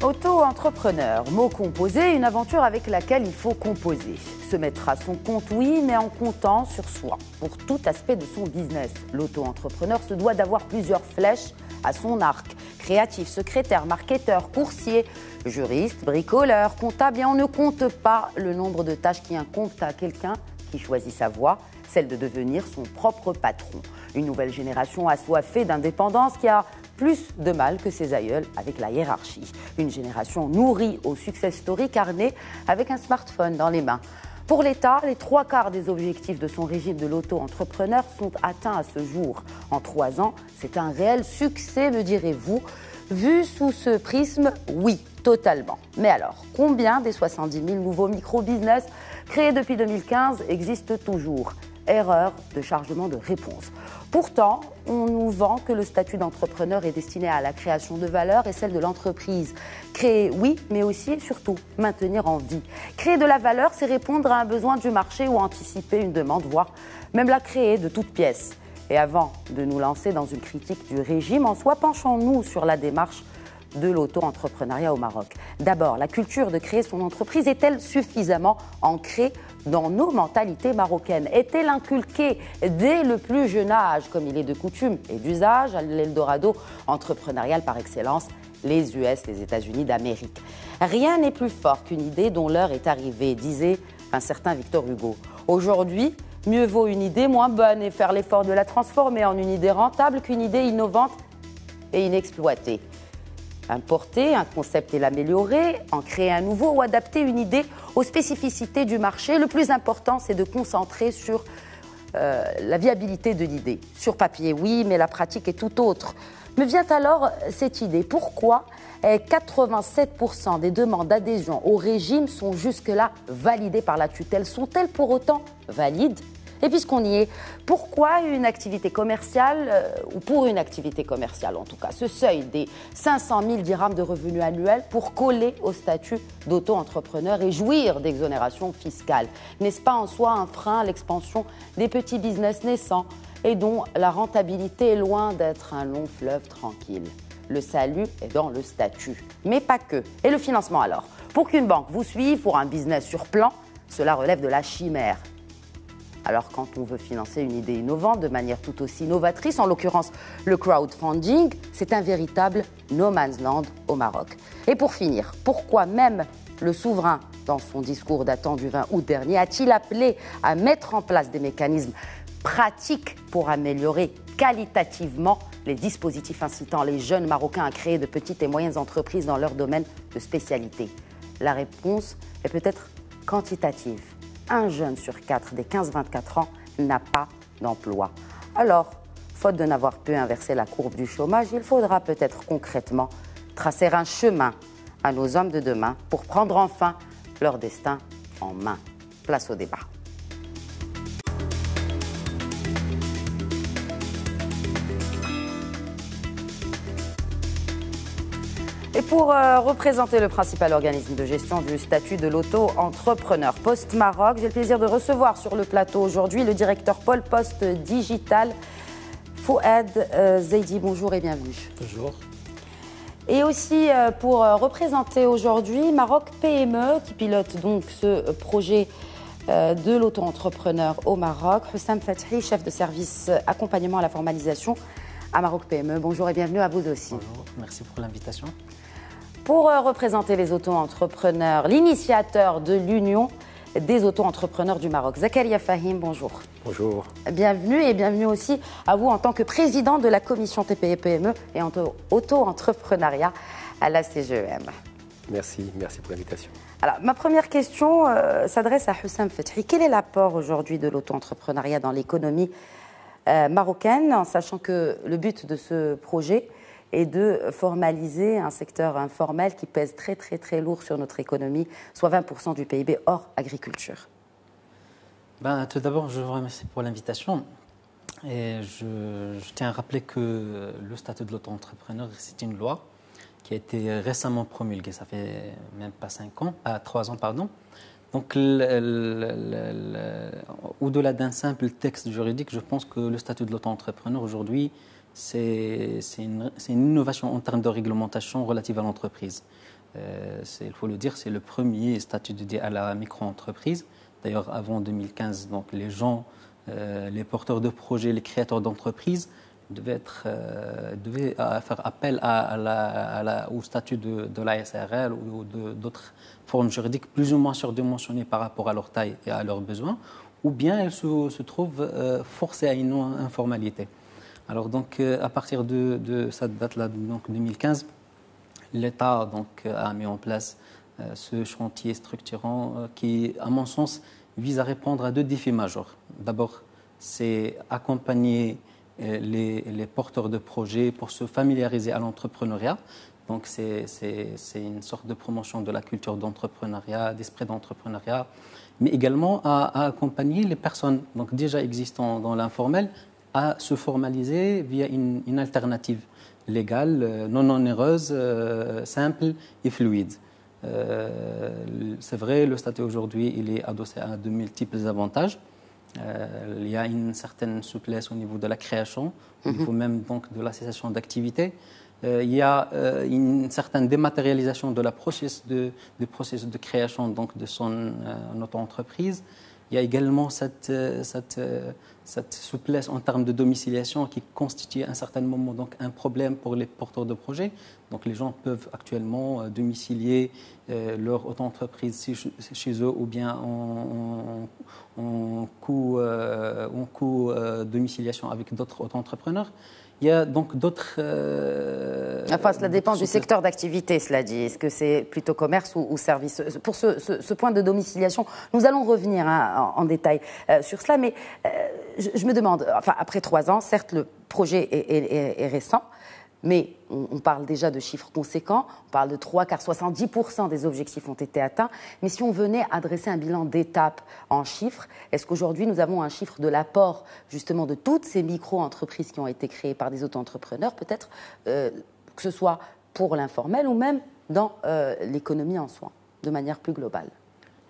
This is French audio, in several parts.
Auto-entrepreneur, mot composé, une aventure avec laquelle il faut composer. Se mettre à son compte, oui, mais en comptant sur soi. Pour tout aspect de son business, l'auto-entrepreneur se doit d'avoir plusieurs flèches à son arc. Créatif, secrétaire, marketeur, coursier, juriste, bricoleur, comptable. Et on ne compte pas le nombre de tâches qui incombent à quelqu'un qui choisit sa voie, celle de devenir son propre patron. Une nouvelle génération assoiffée d'indépendance qui a plus de mal que ses aïeuls avec la hiérarchie. Une génération nourrie au success story car née avec un smartphone dans les mains. Pour l'État, les 3/4 des objectifs de son régime de l'auto-entrepreneur sont atteints à ce jour. En 3 ans, c'est un réel succès, me direz-vous. Vu sous ce prisme, oui, totalement. Mais alors, combien des 70 000 nouveaux micro-business créés depuis 2015 existent toujours ? Erreur de chargement de réponse. Pourtant, on nous vend que le statut d'entrepreneur est destiné à la création de valeur et celle de l'entreprise. Créer, oui, mais aussi et surtout maintenir en vie. Créer de la valeur, c'est répondre à un besoin du marché ou anticiper une demande, voire même la créer de toutes pièces. Et avant de nous lancer dans une critique du régime en soi, penchons-nous sur la démarche de l'auto-entrepreneuriat au Maroc. D'abord, la culture de créer son entreprise est-elle suffisamment ancrée dans nos mentalités marocaines ? Est-elle inculquée dès le plus jeune âge, comme il est de coutume et d'usage, à l'Eldorado entrepreneurial par excellence, les US, les États-Unis d'Amérique ? Rien n'est plus fort qu'une idée dont l'heure est arrivée, disait un certain Victor Hugo. Aujourd'hui, mieux vaut une idée moins bonne et faire l'effort de la transformer en une idée rentable qu'une idée innovante et inexploitée. Importer un concept et l'améliorer, en créer un nouveau ou adapter une idée aux spécificités du marché. Le plus important, c'est de concentrer sur la viabilité de l'idée. Sur papier, oui, mais la pratique est tout autre. Me vient alors cette idée. Pourquoi 87% des demandes d'adhésion au régime sont jusque-là validées par la tutelle ? Sont-elles pour autant valides ? Et puisqu'on y est, pourquoi une activité commerciale, ou pour une activité commerciale en tout cas, ce seuil des 500 000 dirhams de revenus annuels pour coller au statut d'auto-entrepreneur et jouir d'exonération fiscale? N'est-ce pas en soi un frein à l'expansion des petits business naissants et dont la rentabilité est loin d'être un long fleuve tranquille? Le salut est dans le statut, mais pas que. Et le financement alors? Pour qu'une banque vous suive pour un business sur plan, cela relève de la chimère. Alors quand on veut financer une idée innovante de manière tout aussi novatrice, en l'occurrence le crowdfunding, c'est un véritable no man's land au Maroc. Et pour finir, pourquoi même le souverain, dans son discours datant du 20 août dernier, a-t-il appelé à mettre en place des mécanismes pratiques pour améliorer qualitativement les dispositifs incitant les jeunes Marocains à créer de petites et moyennes entreprises dans leur domaine de spécialité? La réponse est peut-être quantitative. Un jeune sur 4 des 15-24 ans n'a pas d'emploi. Alors, faute de n'avoir pu inverser la courbe du chômage, il faudra peut-être concrètement tracer un chemin à nos hommes de demain pour prendre enfin leur destin en main. Place au débat. Et pour représenter le principal organisme de gestion du statut de l'auto-entrepreneur Post Maroc, j'ai le plaisir de recevoir sur le plateau aujourd'hui le directeur pôle Poste Digital, Fouad Zaidi. Bonjour et bienvenue. Bonjour. Et aussi pour représenter aujourd'hui Maroc PME, qui pilote donc ce projet de l'auto-entrepreneur au Maroc, Hussam Fathi, chef de service accompagnement à la formalisation à Maroc PME. Bonjour et bienvenue à vous aussi. Bonjour, merci pour l'invitation. Pour représenter les auto-entrepreneurs, l'initiateur de l'Union des auto-entrepreneurs du Maroc, Zakaria Fahim, bonjour. Bonjour. Bienvenue et bienvenue aussi à vous en tant que président de la commission TPE-PME et auto-entrepreneuriat à la CGEM. Merci pour l'invitation. Alors, ma première question s'adresse à Hussam Fathi. Quel est l'apport aujourd'hui de l'auto-entrepreneuriat dans l'économie marocaine, en sachant que le but de ce projet est de formaliser un secteur informel qui pèse très très très lourd sur notre économie, soit 20% du PIB hors agriculture? Tout d'abord, je vous remercie pour l'invitation. Et je tiens à rappeler que le statut de l'auto-entrepreneur, c'est une loi qui a été récemment promulguée. Ça fait même pas 3 ans, pardon. Donc, au-delà d'un simple texte juridique, je pense que le statut de l'auto-entrepreneur aujourd'hui, c'est une innovation en termes de réglementation relative à l'entreprise. Il faut le dire, c'est le premier statut dédié à la micro-entreprise. D'ailleurs, avant 2015, donc, les gens, les porteurs de projets, les créateurs d'entreprises devaient faire appel au statut de la SARL ou d'autres formes juridiques plus ou moins surdimensionnées par rapport à leur taille et à leurs besoins, ou bien elles se trouvent forcées à une informalité. Alors donc, à partir de cette date-là, donc 2015, l'État a mis en place ce chantier structurant qui, à mon sens, vise à répondre à deux défis majeurs. D'abord, c'est accompagner les porteurs de projets pour se familiariser à l'entrepreneuriat. Donc, c'est une sorte de promotion de la culture d'entrepreneuriat, d'esprit d'entrepreneuriat, mais également à accompagner les personnes donc, déjà existantes dans l'informel à se formaliser via une alternative légale, non onéreuse, simple et fluide. C'est vrai, le statut aujourd'hui, il est adossé à de multiples avantages. Il y a une certaine souplesse au niveau de la création, au niveau même donc de la cessation d'activité. Il y a une certaine dématérialisation de la processus de création donc de son auto-entreprise. Il y a également cette souplesse en termes de domiciliation qui constitue à un certain moment donc, un problème pour les porteurs de projets. Donc les gens peuvent actuellement domicilier leur auto-entreprise chez eux ou bien en co-domiciliation avec d'autres auto-entrepreneurs. Il y a donc d'autres... Enfin, cela dépend du secteur d'activité, cela dit. Est-ce que c'est plutôt commerce ou service? Pour ce point de domiciliation, nous allons revenir en détail sur cela, mais je me demande, enfin, après 3 ans, certes, le projet est récent, mais on parle déjà de chiffres conséquents, on parle de 3 car 70% des objectifs ont été atteints. Mais si on venait à dresser un bilan d'étape en chiffres, est-ce qu'aujourd'hui nous avons un chiffre de l'apport justement de toutes ces micro-entreprises qui ont été créées par des auto-entrepreneurs, peut-être que ce soit pour l'informel ou même dans l'économie en soi, de manière plus globale?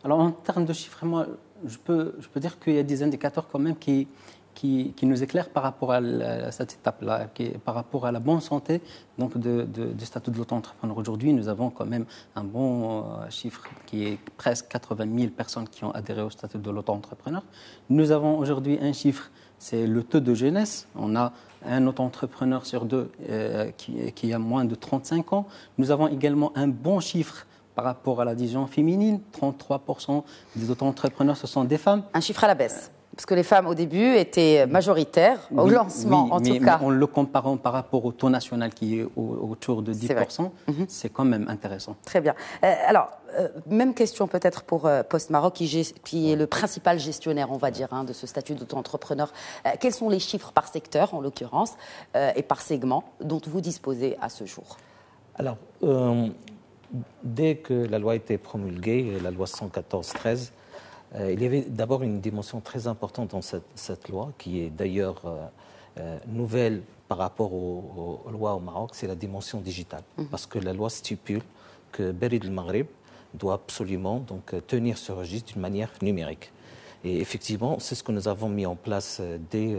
Alors en termes de chiffres, moi, je peux dire qu'il y a des indicateurs quand même qui nous éclaire par rapport à cette étape-là, par rapport à la bonne santé donc du statut de l'auto-entrepreneur. Aujourd'hui, nous avons quand même un bon chiffre qui est presque 80 000 personnes qui ont adhéré au statut de l'auto-entrepreneur. Nous avons aujourd'hui un chiffre, c'est le taux de jeunesse. On a un auto-entrepreneur sur 2 qui a moins de 35 ans. Nous avons également un bon chiffre par rapport à l'adhésion féminine. 33% des auto-entrepreneurs, ce sont des femmes. Un chiffre à la baisse. Parce que les femmes, au début, étaient majoritaires, au lancement en tout cas. Mais en le comparant par rapport au taux national qui est autour de 10%, c'est quand même intéressant. Très bien. Alors, même question peut-être pour Postmaroc, qui est le principal gestionnaire, on va dire, de ce statut d'auto-entrepreneur. Quels sont les chiffres par secteur, en l'occurrence, et par segment, dont vous disposez à ce jour? Alors, dès que la loi a été promulguée, la loi 114-13, il y avait d'abord une dimension très importante dans cette loi, qui est d'ailleurs nouvelle par rapport aux lois au Maroc, c'est la dimension digitale. Parce que la loi stipule que Berid el Maghreb doit absolument donc, tenir ce registre d'une manière numérique. Et effectivement, c'est ce que nous avons mis en place dès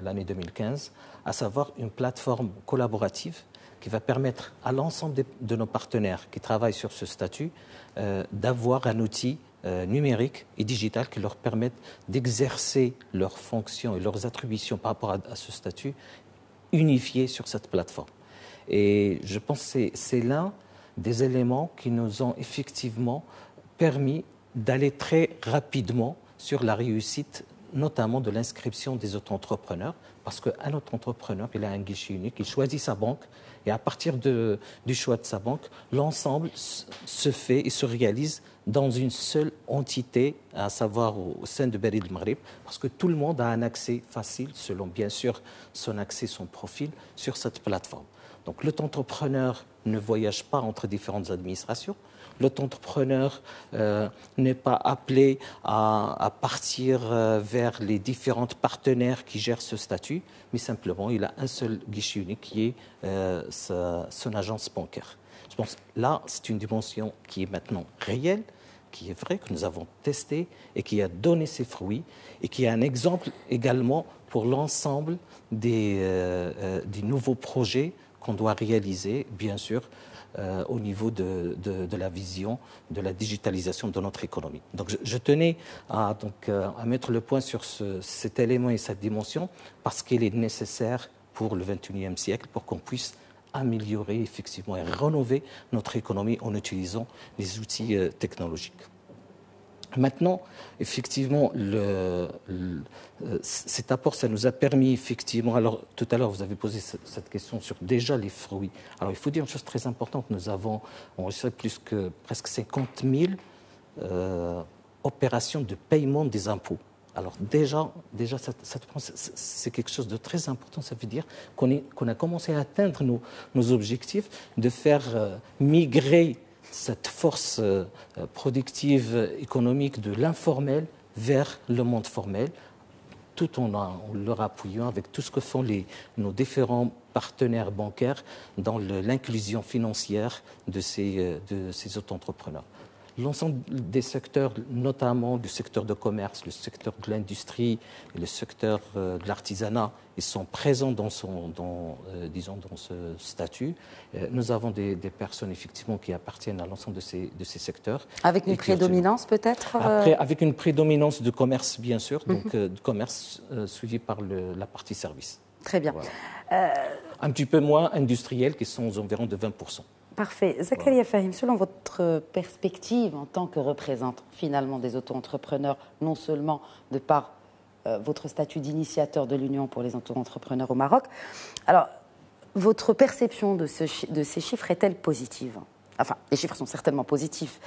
l'année 2015, à savoir une plateforme collaborative qui va permettre à l'ensemble de nos partenaires qui travaillent sur ce statut d'avoir un outil numérique et digital qui leur permettent d'exercer leurs fonctions et leurs attributions par rapport à ce statut unifié sur cette plateforme. Et je pense que c'est l'un des éléments qui nous ont effectivement permis d'aller très rapidement sur la réussite, notamment de l'inscription des auto-entrepreneurs, parce qu'un auto-entrepreneur, il a un guichet unique, il choisit sa banque, et à partir du choix de sa banque, l'ensemble se fait et se réalise dans une seule entité, à savoir au sein de Berid el Maghreb, parce que tout le monde a un accès facile, selon bien sûr son accès, son profil, sur cette plateforme. Donc l'auto-entrepreneur ne voyage pas entre différentes administrations. L'auto-entrepreneur n'est pas appelé à partir vers les différents partenaires qui gèrent ce statut, mais simplement il a un seul guichet unique qui est son agence bancaire. Je pense que là, c'est une dimension qui est maintenant réelle, qui est vraie, que nous avons testée et qui a donné ses fruits et qui est un exemple également pour l'ensemble des nouveaux projets qu'on doit réaliser, bien sûr, au niveau de la vision de la digitalisation de notre économie. Donc je tenais à mettre le point sur cet élément et cette dimension parce qu'il est nécessaire pour le XXIe siècle, pour qu'on puisse améliorer effectivement et rénover notre économie en utilisant les outils technologiques. Maintenant, effectivement, cet apport, ça nous a permis, effectivement, alors tout à l'heure, vous avez posé cette question sur déjà les fruits. Alors, il faut dire une chose très importante, nous avons enregistré plus que presque 50 000 opérations de paiement des impôts. Alors déjà c'est quelque chose de très important, ça veut dire qu'on a commencé à atteindre nos objectifs de faire migrer cette force productive économique de l'informel vers le monde formel, tout en leur appuyant avec tout ce que font nos différents partenaires bancaires dans l'inclusion financière de ces auto-entrepreneurs. L'ensemble des secteurs, notamment du secteur de commerce, le secteur de l'industrie et le secteur de l'artisanat, ils sont présents dans ce statut. Nous avons des personnes effectivement qui appartiennent à l'ensemble de ces secteurs. Avec une prédominance peut-être Après, avec une prédominance de commerce, bien sûr, donc de commerce suivi par la partie service. Très bien. Voilà. Un petit peu moins industriel, qui sont aux environs de 20%. Parfait. Zakaria Fahim, selon votre perspective en tant que représentant finalement des auto-entrepreneurs, non seulement de par votre statut d'initiateur de l'Union pour les auto-entrepreneurs au Maroc, alors votre perception de ces chiffres est-elle positive? Enfin, les chiffres sont certainement positifs,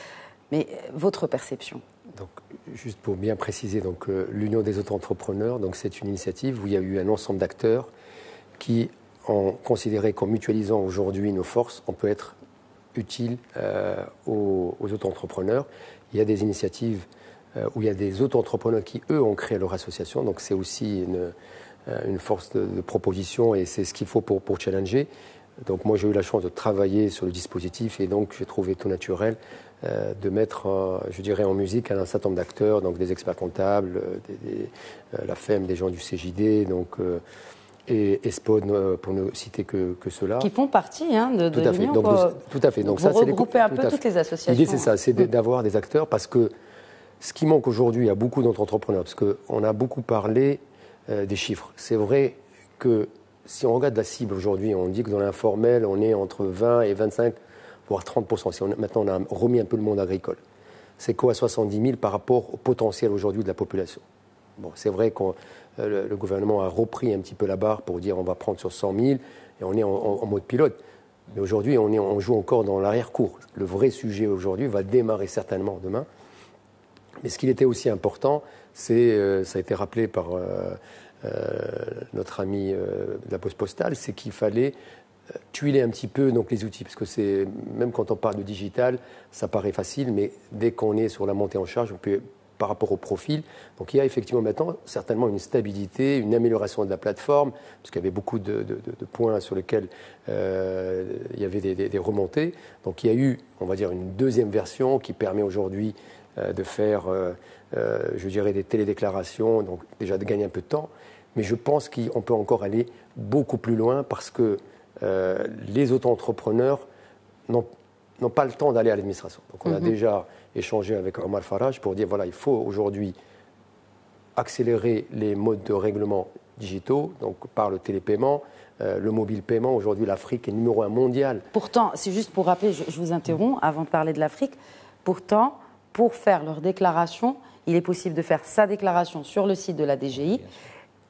mais votre perception? Donc, juste pour bien préciser, donc, l'Union des auto-entrepreneurs, donc, c'est une initiative où il y a eu un ensemble d'acteurs qui ont considéré qu'en mutualisant aujourd'hui nos forces, on peut être utile aux auto-entrepreneurs. Il y a des initiatives où il y a des auto-entrepreneurs qui, eux, ont créé leur association. Donc, c'est aussi une force de proposition et c'est ce qu'il faut pour challenger. Donc, moi, j'ai eu la chance de travailler sur le dispositif et donc, j'ai trouvé tout naturel de mettre, je dirais, en musique un certain nombre d'acteurs, donc des experts comptables, la FEM, des gens du CJD, donc... et SPOD, pour ne citer que ceux-là. Qui font partie de l'Union. Tout à fait. Donc, vous regroupez un peu toutes les associations. L'idée, c'est ça, c'est d'avoir des acteurs, parce que ce qui manque aujourd'hui à beaucoup d'entrepreneurs, parce qu'on a beaucoup parlé des chiffres. C'est vrai que si on regarde la cible aujourd'hui, on dit que dans l'informel, on est entre 20 et 25, voire 30%. Maintenant, on a remis un peu le monde agricole. C'est quoi 70 000 par rapport au potentiel aujourd'hui de la population? Bon, c'est vrai que le gouvernement a repris un petit peu la barre pour dire on va prendre sur 100 000 et on est en mode pilote. Mais aujourd'hui, on joue encore dans l'arrière-cour. Le vrai sujet aujourd'hui va démarrer certainement demain. Mais ce qui était aussi important, ça a été rappelé par notre ami de la Poste Postale, c'est qu'il fallait tuiler un petit peu donc, les outils. Parce que même quand on parle de digital, ça paraît facile, mais dès qu'on est sur la montée en charge, on peut... par rapport au profil. Donc il y a effectivement maintenant certainement une stabilité, une amélioration de la plateforme, parce qu'il y avait beaucoup de points sur lesquels il y avait des remontées. Donc il y a eu, on va dire, une deuxième version qui permet aujourd'hui de faire, je dirais, des télédéclarations, donc déjà de gagner un peu de temps. Mais je pense qu'on peut encore aller beaucoup plus loin parce que les auto-entrepreneurs n'ont pas le temps d'aller à l'administration. Donc on a déjà échangé avec Omar Faraj pour dire voilà, il faut aujourd'hui accélérer les modes de règlement digitaux, donc par le télépaiement, le mobile paiement. Aujourd'hui, l'Afrique est numéro 1 mondial. Pourtant, c'est juste pour rappeler, je vous interromps avant de parler de l'Afrique, pourtant, pour faire leur déclaration, il est possible de faire sa déclaration sur le site de la DGI.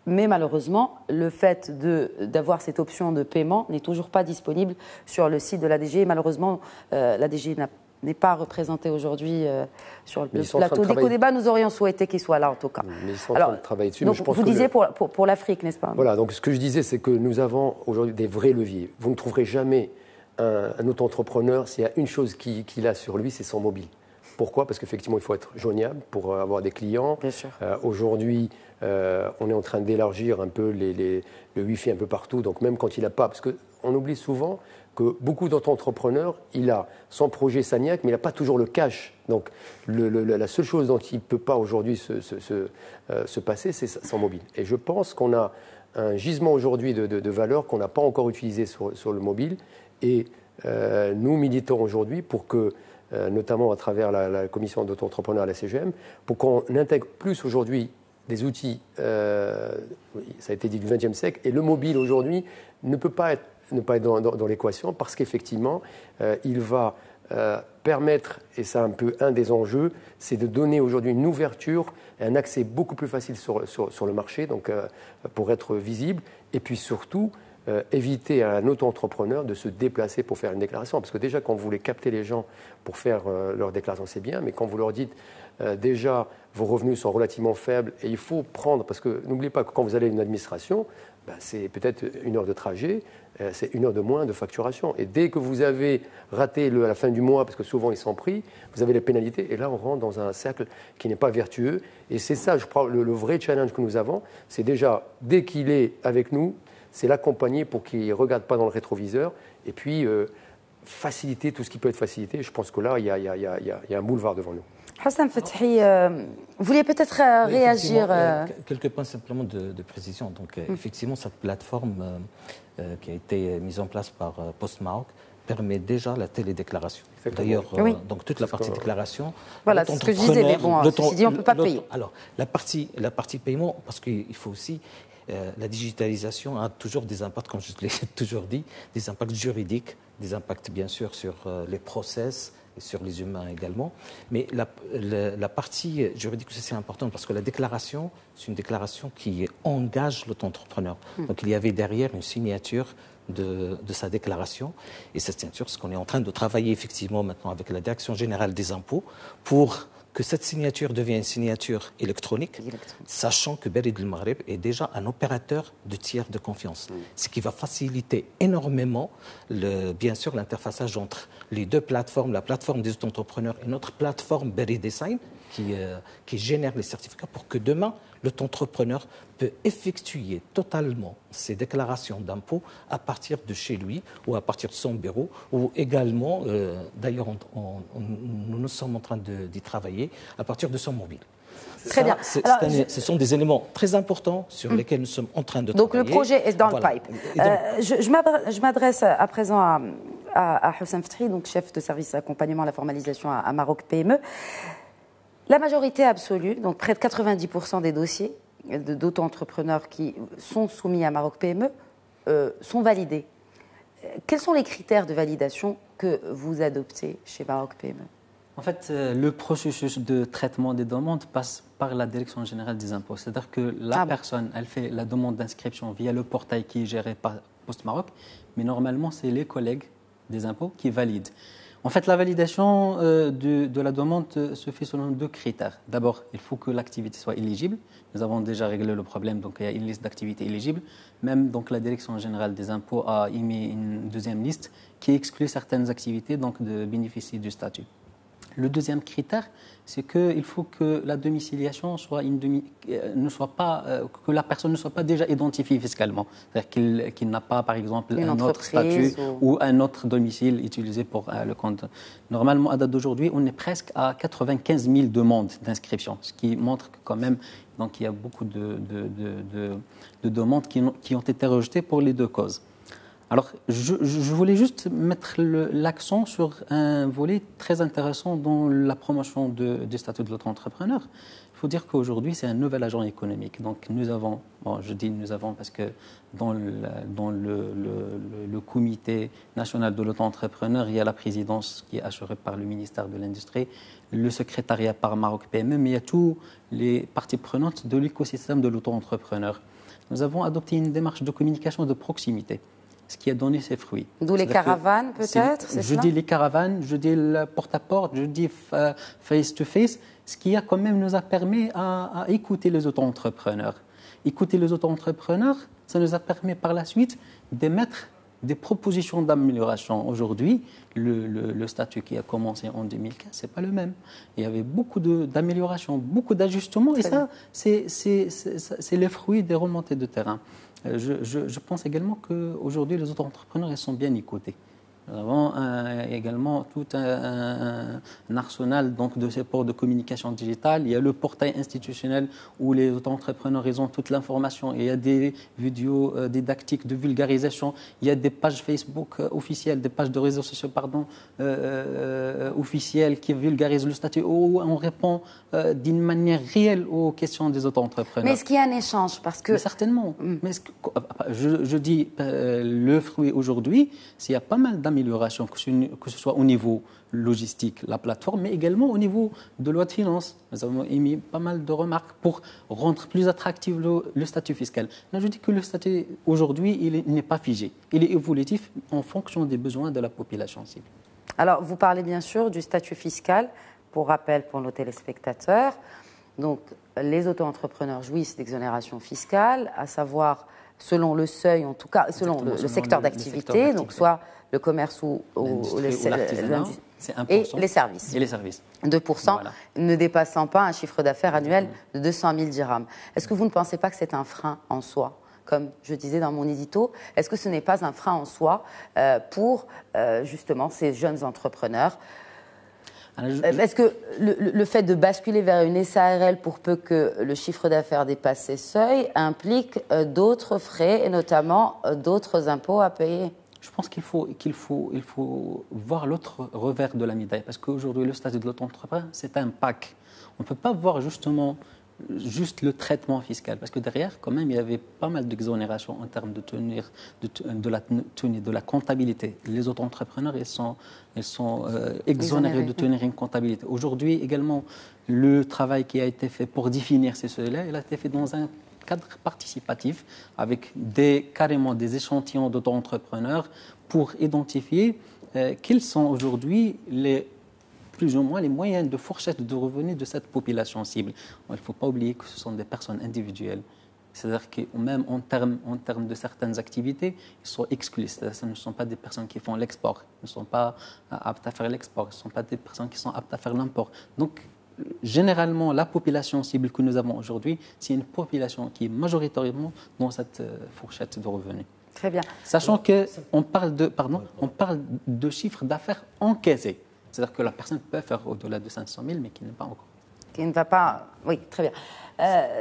Mais malheureusement, le fait d'avoir cette option de paiement n'est toujours pas disponible sur le site de la DGI. Malheureusement, la DGI n'est pas représentée aujourd'hui sur le plateau d'Éco-Débat. Nous aurions souhaité qu'il soit là, en tout cas. Mais ils sont en train de travailler dessus. Donc, mais je pense vous disiez pour l'Afrique, n'est-ce pas? Voilà, donc ce que je disais, c'est que nous avons aujourd'hui des vrais leviers. Vous ne trouverez jamais un auto-entrepreneur s'il y a une chose qu'il a sur lui, c'est son mobile. Pourquoi? Parce qu'effectivement, il faut être joignable pour avoir des clients. Bien sûr. Aujourd'hui, on est en train d'élargir un peu le Wi-Fi un peu partout. Donc même quand il n'a pas... Parce qu'on oublie souvent que beaucoup d'auto-entrepreneurs, il a son projet Sagnac, mais il n'a pas toujours le cash. Donc la seule chose dont il ne peut pas aujourd'hui se passer, c'est son mobile. Et je pense qu'on a un gisement aujourd'hui de valeur qu'on n'a pas encore utilisé sur le mobile. Et nous militons aujourd'hui pour que, notamment à travers la commission d'auto-entrepreneurs à la CGM, pour qu'on intègre plus aujourd'hui des outils, ça a été dit, du XXe siècle. Et le mobile aujourd'hui ne peut pas être dans l'équation parce qu'effectivement, il va permettre, et c'est un peu un des enjeux, c'est de donner aujourd'hui une ouverture et un accès beaucoup plus facile sur le marché, donc pour être visible, et puis surtout éviter à un auto-entrepreneur de se déplacer pour faire une déclaration. Parce que déjà, quand vous voulez capter les gens pour faire leur déclaration, c'est bien, mais quand vous leur dites déjà vos revenus sont relativement faibles et il faut prendre, parce que n'oubliez pas que quand vous allez à une administration, c'est peut-être 1 heure de trajet, c'est 1 heure de moins de facturation. Et dès que vous avez raté à la fin du mois, parce que souvent ils sont pris, vous avez les pénalités. Et là, on rentre dans un cercle qui n'est pas vertueux. Et c'est ça, je crois, le vrai challenge que nous avons. C'est déjà, dès qu'il est avec nous, c'est l'accompagner pour qu'il ne regarde pas dans le rétroviseur. Et puis, faciliter tout ce qui peut être facilité. Je pense que là, il y a un boulevard devant nous. Houssam Fethi, vous vouliez peut-être réagir Quelques points simplement de précision. Donc, effectivement, cette plateforme qui a été mise en place par Post Maroc permet déjà la télédéclaration. D'ailleurs, donc toute la partie déclaration. Voilà, c'est ce que je disais, mais bon, ceci dit, on ne peut pas payer. Alors, la partie paiement, parce qu'il faut aussi. La digitalisation a toujours des impacts, comme je l'ai toujours dit, des impacts juridiques, des impacts bien sûr sur les process et sur les humains également. Mais la partie juridique, c'est important parce que la déclaration, c'est une déclaration qui engage l'auto-entrepreneur. Donc il y avait derrière une signature de sa déclaration. Et cette signature, ce qu'on est en train de travailler effectivement maintenant avec la Direction générale des impôts pour que cette signature devienne une signature électronique, sachant que Berid El Maghreb est déjà un opérateur de tiers de confiance, ce qui va faciliter énormément, bien sûr, l'interfaçage entre les deux plateformes, la plateforme des auto-entrepreneurs et notre plateforme Berid Design, qui génère les certificats pour que demain, l'auto-entrepreneur peut effectuer totalement ses déclarations d'impôts à partir de chez lui ou à partir de son bureau ou également, d'ailleurs nous sommes en train d'y travailler, à partir de son mobile. Très bien. Ce sont des éléments très importants sur lesquels nous sommes en train de travailler. Donc le projet est dans le pipe. Je m'adresse à présent à Houssam Fethi, donc chef de service accompagnement à la formalisation à Maroc PME. La majorité absolue, donc près de 90% des dossiers d'auto-entrepreneurs qui sont soumis à Maroc PME sont validés. Quels sont les critères de validation que vous adoptez chez Maroc PME ? En fait, le processus de traitement des demandes passe par la Direction générale des impôts. C'est-à-dire que la personne, elle fait la demande d'inscription via le portail qui est géré par Post Maroc, mais normalement, c'est les collègues des impôts qui valident. En fait, la validation de la demande se fait selon 2 critères. D'abord, il faut que l'activité soit éligible. Nous avons déjà réglé le problème, donc il y a une liste d'activités éligibles. Même donc, la Direction générale des impôts a émis une 2e liste qui exclut certaines activités donc, de bénéficier du statut. Le 2e critère, c'est qu'il faut que la domiciliation soit que la personne ne soit pas déjà identifiée fiscalement. C'est-à-dire qu'il n'a pas, par exemple, un autre statut ou un autre domicile utilisé pour le compte. Normalement, à date d'aujourd'hui, on est presque à 95 000 demandes d'inscription, ce qui montre que quand même, donc, il y a beaucoup de demandes qui ont été rejetées pour les 2 causes. Alors, je voulais juste mettre l'accent sur un volet très intéressant dans la promotion du statut de l'auto-entrepreneur. Il faut dire qu'aujourd'hui, c'est un nouvel agent économique. Donc, nous avons, je dis nous avons parce que dans le comité national de l'auto-entrepreneur, il y a la présidence qui est assurée par le ministère de l'Industrie, le secrétariat par Maroc PME, mais il y a tous les parties prenantes de l'écosystème de l'auto-entrepreneur. Nous avons adopté une démarche de communication de proximité, ce qui a donné ses fruits. D'où les caravanes, peut-être, c'est Je dis les caravanes, je dis le porte-à-porte, je dis face-to-face, ce qui nous a permis à écouter les auto-entrepreneurs. Écouter les auto-entrepreneurs, ça nous a permis par la suite d'émettre des propositions d'amélioration. Aujourd'hui, le statut qui a commencé en 2015, ce n'est pas le même. Il y avait beaucoup d'améliorations, beaucoup d'ajustements, et ça, c'est les fruits des remontées de terrain. Je pense également qu'aujourd'hui, les auto-entrepreneurs, ils sont bien écoutés. Nous avons également tout un arsenal donc, de supports de communication digitale. Il y a le portail institutionnel où les auto-entrepreneurs ils ont toute l'information. Il y a des vidéos didactiques de vulgarisation. Il y a des pages Facebook officielles, des pages de réseaux sociaux officielles qui vulgarisent le statut où on répond d'une manière réelle aux questions des auto-entrepreneurs. Mais est-ce qu'il y a un échange parce que... Mais certainement. Mais je dis le fruit aujourd'hui, s'il y a pas mal d'améliorations, que ce soit au niveau logistique, la plateforme, mais également au niveau de loi de finances. Nous avons émis pas mal de remarques pour rendre plus attractif le statut fiscal. Là, je dis que le statut, aujourd'hui, il n'est pas figé. Il est évolutif en fonction des besoins de la population cible. Alors, vous parlez bien sûr du statut fiscal. Pour rappel, pour nos téléspectateurs, donc, les auto-entrepreneurs jouissent d'exonération fiscale, à savoir selon le seuil, en tout cas, selon le secteur d'activité, donc soit le commerce ou l'artisanat, et les services. 2%, voilà. Ne dépassant pas un chiffre d'affaires annuel de 200 000 dirhams. Est-ce que vous ne pensez pas que c'est un frein en soi ? Comme je disais dans mon édito, est-ce que ce n'est pas un frein en soi pour justement ces jeunes entrepreneurs ? Est-ce que le fait de basculer vers une SARL pour peu que le chiffre d'affaires dépasse ces seuils implique d'autres frais et notamment d'autres impôts à payer ? Je pense qu'il faut voir l'autre revers de la médaille parce qu'aujourd'hui, le statut de l'auto-entrepreneur, c'est un pack. On ne peut pas voir justement juste le traitement fiscal parce que derrière, quand même, il y avait pas mal d'exonérations en termes de la comptabilité. Les auto-entrepreneurs, ils sont exonérés de tenir une comptabilité. Aujourd'hui, également, le travail qui a été fait pour définir ces seuils-là, il a été fait dans un cadre participatif avec carrément des échantillons d'auto-entrepreneurs pour identifier quels sont aujourd'hui plus ou moins les moyennes de fourchette de revenus de cette population cible. Il ne faut pas oublier que ce sont des personnes individuelles. C'est-à-dire que même en termes de certaines activités, ils sont exclus. C'est-à-dire que ce ne sont pas des personnes qui font l'export, ils ne sont pas aptes à faire l'export, ce ne sont pas des personnes qui sont aptes à faire l'import. Donc, généralement, la population cible que nous avons aujourd'hui, c'est une population qui est majoritairement dans cette fourchette de revenus. Très bien. Sachant qu'on parle de chiffre d'affaires encaissé. C'est-à-dire que la personne peut faire au-delà de 500 000, mais qui n'est pas encore. Qui ne va pas... Oui, très bien.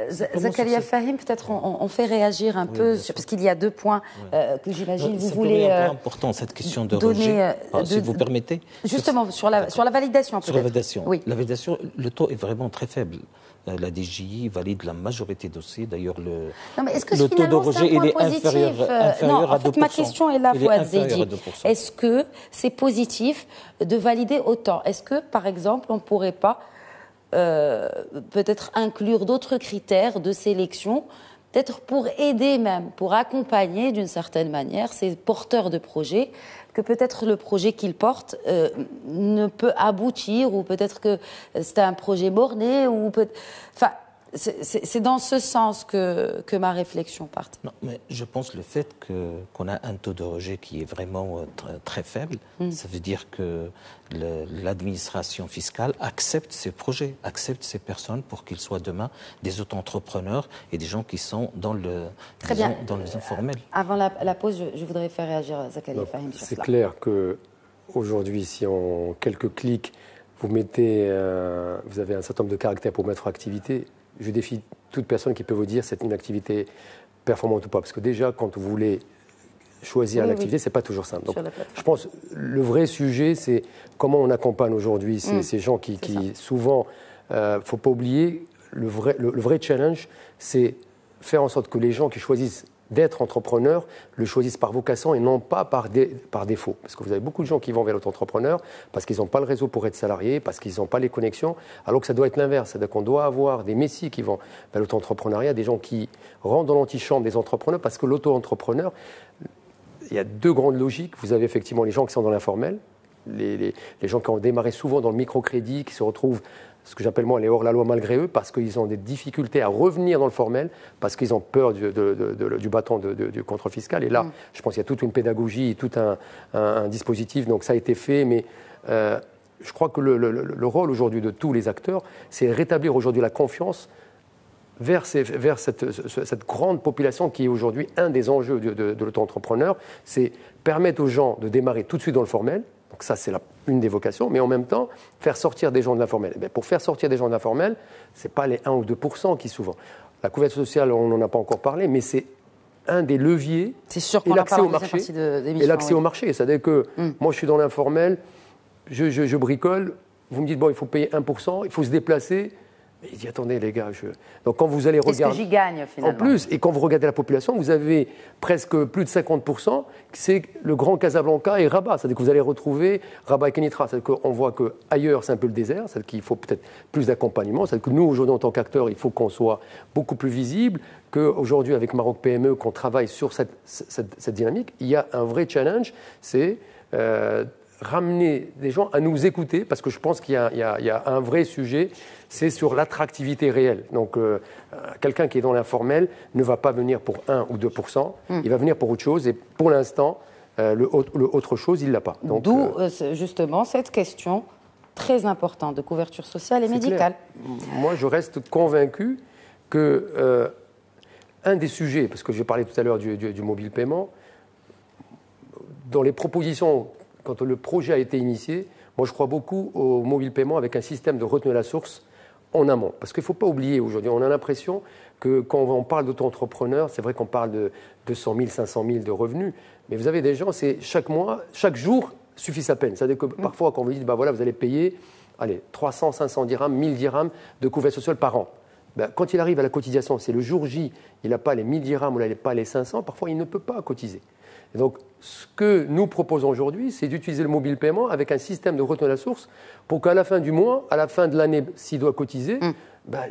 Zakaria Fahim, peut-être on fait réagir un peu, parce qu'il y a 2 points que j'imagine vous voulez... C'est un peu important, cette question de rejet, si vous permettez. Justement, sur la validation, peut-être. Sur la validation. Oui. La validation, le taux est vraiment très faible. La DGI valide la majorité des dossiers. D'ailleurs, le taux de rejet il est inférieur à 2%. En fait, ma question est là, Fouad Zaidi. Est-ce que c'est positif de valider autant ? Est-ce que, par exemple, on ne pourrait pas peut-être inclure d'autres critères de sélection, peut-être pour aider même, pour accompagner d'une certaine manière ces porteurs de projets, que peut-être le projet qu'ils portent ne peut aboutir, ou peut-être que c'est un projet borné, ou enfin, c'est dans ce sens que ma réflexion part. Non, mais je pense le fait qu'on a un taux de rejet qui est vraiment très faible, ça veut dire que l'administration fiscale accepte ces projets, accepte ces personnes pour qu'ils soient demain des auto-entrepreneurs et des gens qui sont dans les informels. Avant la pause, je voudrais faire réagir Zakaria Fahim sur cela. C'est clair qu'aujourd'hui, si en quelques clics, vous avez un certain nombre de caractères pour mettre en activité, je défie toute personne qui peut vous dire c'est une activité performante ou pas. Parce que déjà, quand vous voulez choisir l'activité, ce n'est pas toujours simple. Donc, je pense que le vrai sujet, c'est comment on accompagne aujourd'hui ces gens qui souvent, il ne faut pas oublier, le vrai challenge, c'est faire en sorte que les gens qui choisissent d'être entrepreneurs le choisissent par vocation et non pas par défaut. Parce que vous avez beaucoup de gens qui vont vers l'auto-entrepreneur parce qu'ils n'ont pas le réseau pour être salariés, parce qu'ils n'ont pas les connexions, alors que ça doit être l'inverse. C'est-à-dire qu'on doit avoir des messies qui vont vers l'auto-entrepreneuriat, des gens qui rentrent dans l'antichambre des entrepreneurs, parce que l'auto-entrepreneur, il y a 2 grandes logiques. Vous avez effectivement les gens qui sont dans l'informel, les gens qui ont démarré souvent dans le microcrédit, qui se retrouvent, ce que j'appelle moi les hors-la-loi malgré eux, parce qu'ils ont des difficultés à revenir dans le formel, parce qu'ils ont peur du bâton du contrôle fiscal. Et là, je pense qu'il y a toute une pédagogie, tout un dispositif, donc ça a été fait, mais je crois que le rôle aujourd'hui de tous les acteurs, c'est rétablir aujourd'hui la confiance vers cette grande population qui est aujourd'hui un des enjeux de l'auto-entrepreneur, c'est permettre aux gens de démarrer tout de suite dans le formel. Donc ça, c'est une des vocations, mais en même temps, faire sortir des gens de l'informel. Eh bien, pour faire sortir des gens de l'informel, ce n'est pas les 1 ou 2% qui souvent. La couverture sociale, on n'en a pas encore parlé, mais c'est un des leviers. C'est sûr qu'on en parle en deuxième partie d'émission. Et l'accès au marché. C'est-à-dire que moi, je suis dans l'informel, je bricole, vous me dites, bon, il faut payer 1%, il faut se déplacer. Et il dit, attendez les gars, donc quand vous allez regarder... Qu'est-ce que j'y gagne finalement? En plus, et quand vous regardez la population, vous avez presque plus de 50%, c'est le Grand Casablanca et Rabat. C'est-à-dire que vous allez retrouver Rabat et Kenitra. C'est-à-dire qu'on voit qu'ailleurs, c'est un peu le désert, c'est-à-dire qu'il faut peut-être plus d'accompagnement. C'est-à-dire que nous, aujourd'hui, en tant qu'acteurs, il faut qu'on soit beaucoup plus visible, qu'aujourd'hui, avec Maroc PME, qu'on travaille sur cette dynamique. Il y a un vrai challenge, c'est... ramener des gens à nous écouter, parce que je pense qu'il y a un vrai sujet, c'est sur l'attractivité réelle. Donc, quelqu'un qui est dans l'informel ne va pas venir pour 1 ou 2%, il va venir pour autre chose, et pour l'instant, le autre chose, il ne l'a pas. D'où, justement, cette question très importante de couverture sociale et médicale. Moi, je reste convaincu que un des sujets, parce que j'ai parlé tout à l'heure du mobile paiement, dans les propositions... Quand le projet a été initié, moi je crois beaucoup au mobile paiement avec un système de retenue à la source en amont. Parce qu'il ne faut pas oublier aujourd'hui, on a l'impression que quand on parle d'auto-entrepreneurs, c'est vrai qu'on parle de 200 000, 500 000 de revenus, mais vous avez des gens, c'est chaque mois, chaque jour suffit sa peine. C'est-à-dire que parfois quand vous dites, voilà, vous allez payer 300, 500 dirhams, 1000 dirhams de couverture sociale par an. Quand il arrive à la cotisation, c'est le jour J, il n'a pas les 1000 dirhams ou il n'a pas les 500, parfois il ne peut pas cotiser. Et donc, ce que nous proposons aujourd'hui, c'est d'utiliser le mobile paiement avec un système de retenue à la source pour qu'à la fin du mois, à la fin de l'année, s'il doit cotiser,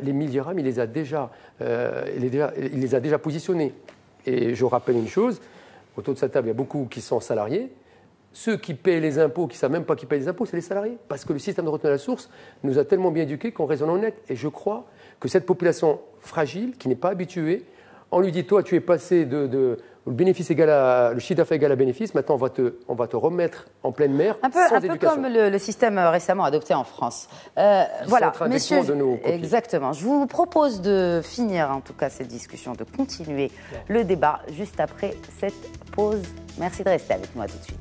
les 1000 dirhams, il les a déjà positionnés. Et je rappelle une chose, autour de cette table, il y a beaucoup qui sont salariés. Ceux qui paient les impôts, qui ne savent même pas qui payent les impôts, c'est les salariés. Parce que le système de retenue à la source nous a tellement bien éduqués qu'on raisonne honnête. Et je crois que cette population fragile, qui n'est pas habituée, on lui dit, toi, tu es passé le bénéfice le chiffre d'affaires égal à bénéfice, maintenant on va te remettre en pleine mer un peu comme le système récemment adopté en France. Voilà, messieurs, exactement. Je vous propose de finir en tout cas cette discussion, de continuer le débat juste après cette pause. Merci de rester avec moi tout de suite.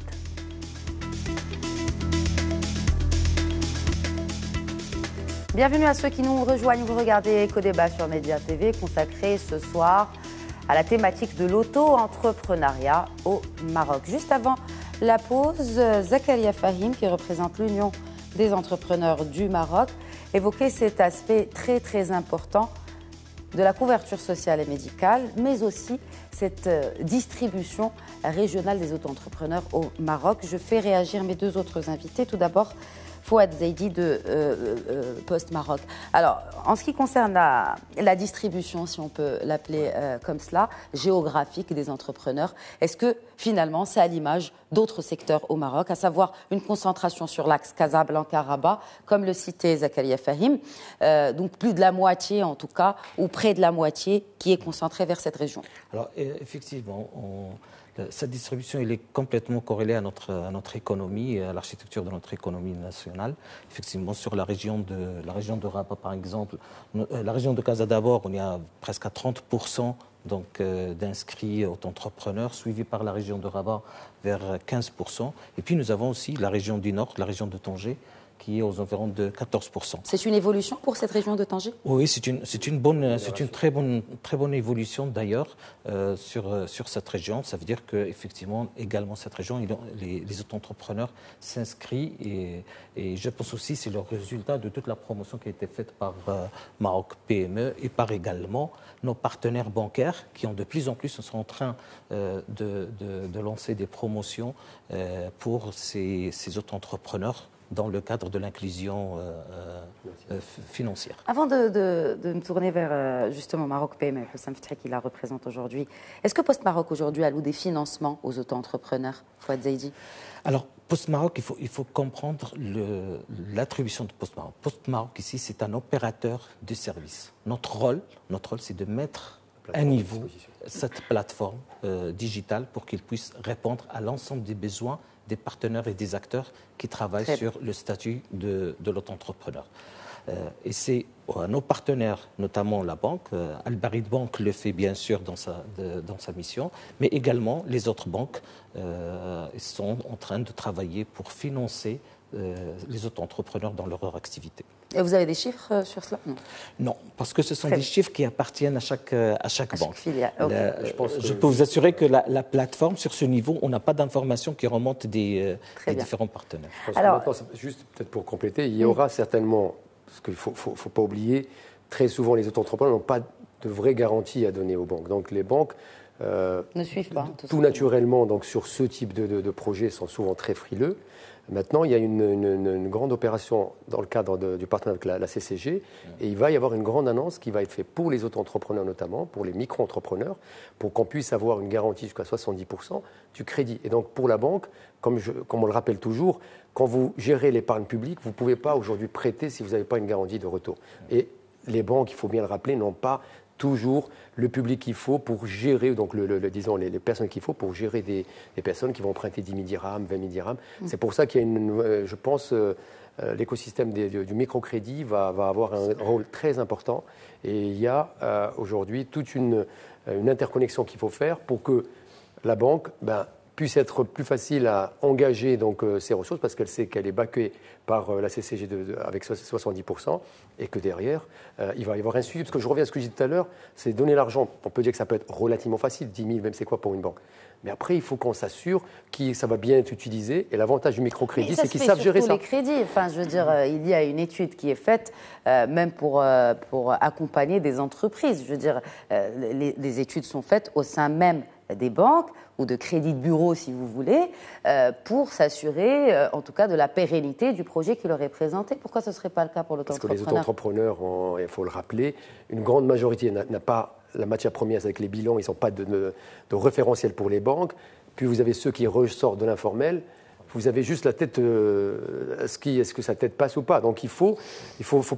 Bienvenue à ceux qui nous rejoignent. Vous regardez Eco-Débat sur Média TV, consacré ce soir à la thématique de l'auto-entrepreneuriat au Maroc. Juste avant la pause, Zakaria Fahim, qui représente l'Union des entrepreneurs du Maroc, évoquait cet aspect très très important de la couverture sociale et médicale, mais aussi cette distribution régionale des auto-entrepreneurs au Maroc. Je fais réagir mes deux autres invités. Tout d'abord, Fouad Zaidi de Post Maroc. Alors, en ce qui concerne la distribution, si on peut l'appeler comme cela, géographique des entrepreneurs, est-ce que finalement c'est à l'image d'autres secteurs au Maroc, à savoir une concentration sur l'axe Casablanca-Rabat, comme le citait Zakaria Fahim, donc plus de la moitié en tout cas, ou près de la moitié qui est concentrée vers cette région? Alors, effectivement, cette distribution elle est complètement corrélée à notre économie, à l'architecture de notre économie nationale. Effectivement, sur la région de Rabat, par exemple, la région de Casa d'abord, on est à presque à 30% d'inscrits auto-entrepreneurs, suivi par la région de Rabat vers 15%. Et puis nous avons aussi la région du Nord, la région de Tanger, qui est aux environs de 14%. C'est une évolution pour cette région de Tanger? Oui, c'est une très bonne évolution d'ailleurs sur cette région. Ça veut dire qu'effectivement, également cette région, les auto-entrepreneurs s'inscrivent et je pense aussi que c'est le résultat de toute la promotion qui a été faite par Maroc PME et par également nos partenaires bancaires qui ont de plus en plus sont en train de lancer des promotions pour ces auto-entrepreneurs dans le cadre de l'inclusion financière. Avant de me tourner vers justement Maroc PME, Hussam Fetri qui la représente aujourd'hui, est-ce que Post Maroc aujourd'hui alloue des financements aux auto-entrepreneurs, Fouad Zaidi? Alors, Post Maroc, il faut comprendre l'attribution de Post Maroc. Post Maroc, ici, c'est un opérateur de service. Notre rôle, c'est de mettre à niveau cette plateforme digitale pour qu'il puisse répondre à l'ensemble des besoins des partenaires et des acteurs qui travaillent sur le statut de l'auto-entrepreneur. Et c'est à nos partenaires, notamment la banque, Al-Barid Bank le fait bien sûr dans sa mission, mais également les autres banques sont en train de travailler pour financer les auto-entrepreneurs dans leur activité. Et vous avez des chiffres sur cela? Non, parce que ce sont des chiffres qui appartiennent à chaque banque. Filiale. Okay. Je peux vous assurer que la plateforme, sur ce niveau, on n'a pas d'informations qui remontent des différents partenaires. Alors, juste peut-être pour compléter, il y aura certainement, parce qu'il ne faut pas oublier, très souvent les auto-entrepreneurs n'ont pas de vraies garanties à donner aux banques. Donc les banques ne suivent pas. Tout naturellement, donc, sur ce type de projet, sont souvent très frileux. Maintenant, il y a une grande opération dans le cadre du partenariat avec la CCG et il va y avoir une grande annonce qui va être faite pour les auto-entrepreneurs notamment, pour les micro-entrepreneurs, pour qu'on puisse avoir une garantie jusqu'à 70% du crédit. Et donc pour la banque, comme on le rappelle toujours, quand vous gérez l'épargne publique, vous ne pouvez pas aujourd'hui prêter si vous n'avez pas une garantie de retour. Et les banques, il faut bien le rappeler, n'ont pas toujours le public qu'il faut pour gérer, donc disons les personnes qu'il faut pour gérer des personnes qui vont emprunter 10 000 dirhams, 20 000 dirhams. C'est pour ça qu'il y a je pense, l'écosystème du microcrédit va avoir un rôle très important. Et il y a aujourd'hui toute une interconnexion qu'il faut faire pour que la banque puisse être plus facile à engager donc, ses ressources parce qu'elle sait qu'elle est backée par la CCG avec 70% et que derrière, il va y avoir un suivi. Parce que je reviens à ce que j'ai dit tout à l'heure, c'est donner l'argent. On peut dire que ça peut être relativement facile, 10 000, même c'est quoi pour une banque. Mais après, il faut qu'on s'assure que ça va bien être utilisé. Et l'avantage du microcrédit, c'est qu'ils savent gérer ça. Les crédits. Enfin, je veux dire, il y a une étude qui est faite, même pour accompagner des entreprises. Je veux dire, les études sont faites au sein même des banques ou de crédits de bureau, si vous voulez, pour s'assurer, en tout cas, de la pérennité du projet qui leur est présenté. Pourquoi ce ne serait pas le cas pour l'auto-entrepreneur ? Parce que les auto-entrepreneurs, il faut le rappeler, une grande majorité n'a pas la matière première, c'est avec les bilans, ils n'ont pas de référentiel pour les banques. Puis vous avez ceux qui ressortent de l'informel. Vous avez juste la tête, est-ce que sa tête passe ou pas? Donc il faut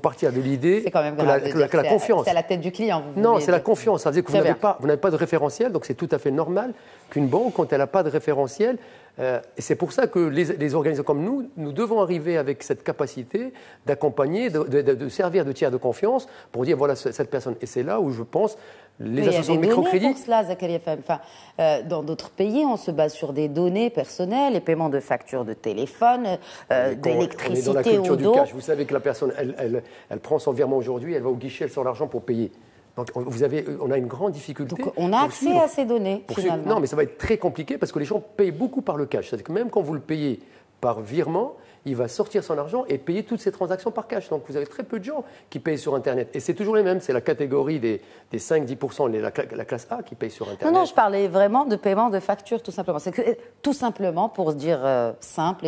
partir de l'idée que la confiance. C'est à la tête du client. Non, c'est la confiance. Ça veut dire que vous n'avez pas de référentiel, donc c'est tout à fait normal qu'une banque, quand elle n'a pas de référentiel, et c'est pour ça que les organisations comme nous devons arriver avec cette capacité d'accompagner, de servir de tiers de confiance pour dire voilà cette personne. Et c'est là où je pense les associations de microcrédit. Il y a des données pour cela, Zakaria Fahim. Enfin, dans d'autres pays, on se base sur des données personnelles, les paiements de factures de téléphone, d'électricité ou d'eau. On est dans la culture du cash. Vous savez que la personne, elle prend son virement aujourd'hui, elle va au guichet, elle sort l'argent pour payer. Donc on a une grande difficulté. Donc on a accès à ces données, finalement. Non, mais ça va être très compliqué parce que les gens payent beaucoup par le cash. C'est-à-dire que même quand vous le payez par virement, il va sortir son argent et payer toutes ses transactions par cash. Donc vous avez très peu de gens qui payent sur Internet. Et c'est toujours les mêmes. C'est la catégorie des 5-10%, la classe A qui paye sur Internet. Non, je parlais vraiment de paiement de facture, tout simplement. C'est que, tout simplement, pour se dire simple,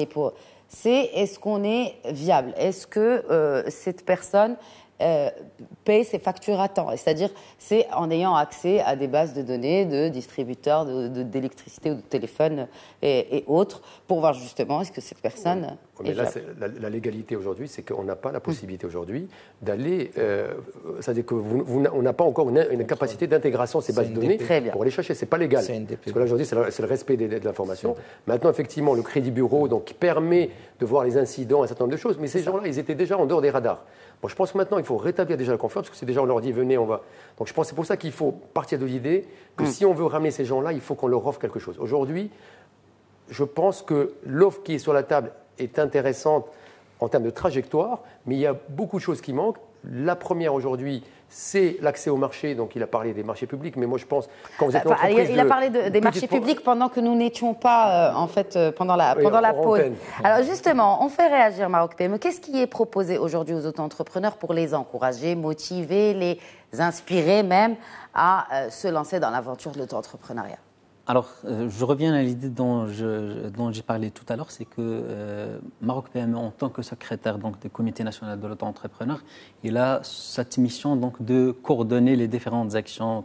c'est est-ce qu'on est viable? Est-ce que cette personne paye ses factures à temps, c'est-à-dire c'est en ayant accès à des bases de données de distributeurs d'électricité ou de téléphone et autres pour voir justement est-ce que cette personne mais là, la légalité aujourd'hui, c'est qu'on n'a pas la possibilité aujourd'hui d'aller, c'est-à-dire qu'on n'a pas encore une capacité d'intégration de ces bases de données pour aller chercher, c'est pas légal. Parce que là aujourd'hui, c'est le respect de l'information. Maintenant, effectivement, le crédit bureau qui permet de voir les incidents, un certain nombre de choses, mais ces gens-là, ils étaient déjà en dehors des radars. Bon, je pense que maintenant, il faut rétablir déjà la confiance, parce que c'est déjà, on leur dit, venez, on va. Donc je pense que c'est pour ça qu'il faut partir de l'idée que si on veut ramener ces gens-là, il faut qu'on leur offre quelque chose. Aujourd'hui, je pense que l'offre qui est sur la table est intéressante en termes de trajectoire, mais il y a beaucoup de choses qui manquent. La première aujourd'hui, c'est l'accès au marché. Donc, il a parlé des marchés publics, mais moi, je pense quand vous êtes une entreprise il a parlé des marchés publics pendant que nous n'étions pas, en fait, pendant la pause. Alors, justement, on fait réagir Maroc PME. Qu'est-ce qui est proposé aujourd'hui aux auto-entrepreneurs pour les encourager, motiver, les inspirer même à se lancer dans l'aventure de l'auto-entrepreneuriat? Alors, je reviens à l'idée dont j'ai parlé tout à l'heure, c'est que Maroc PME, en tant que secrétaire donc, du Comité national de l'auto-entrepreneur, il a cette mission donc, de coordonner les différentes actions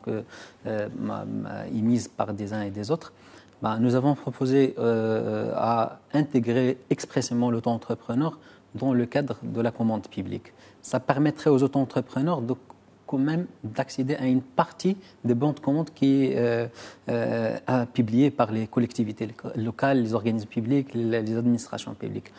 émises par des uns et des autres. Nous avons proposé à intégrer expressément l'auto-entrepreneur dans le cadre de la commande publique. Ça permettrait aux auto-entrepreneurs de quand même d'accéder à une partie des bons de commande qui est publiée par les collectivités locales, les organismes publics, les administrations publiques.